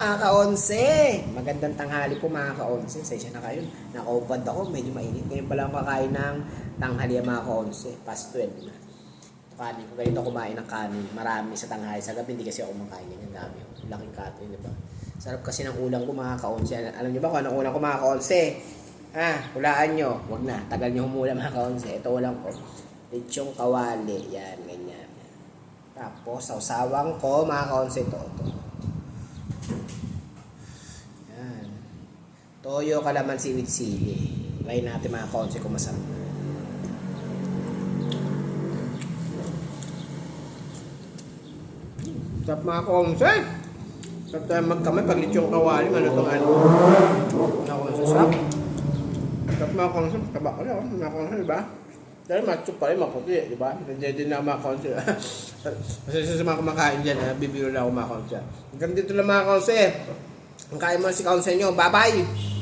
Mga ka-onse, magandang tanghali po mga ka-onse. Sensya na kayo, nakaupad ako, medyo mainit. Ngayon pala ako kakain ng tanghali mga ka-onse, past 12 na. Kanin ko, ganito kumain ng kanin, marami sa tanghali. Sa gabi hindi kasi ako kumakain, ganyan dami. Laking kato, di ba? Sarap kasi ng ulam ko mga ka-onse. Alam niyo ba kung anong ulam ko mga ka-onse? Hulaan nyo, wag na, tagal nyo humula mga ka-onse. Ito ulam ko, lechong kawali, yan, ganyan. Tapos, sausawang ko mga ka-onse, ito. Toyo, kalamansi with sili. Try natin mga konse kung masarap. Sarap mga konse. Sarap tayo magkamay pag lechong kawali. Ano itong ano? Mga konse, sarap. Sarap mga konse. Taba ko lang. Mga konse, diba? Dahil macho pa rin, maputi, diba? Nandiyan din na mga konse. Kasi sa mga kumakain dyan, bibiro na ako mga konse. Hanggang dito lang mga konse. Ang kain mo si konse nyo. Bye-bye!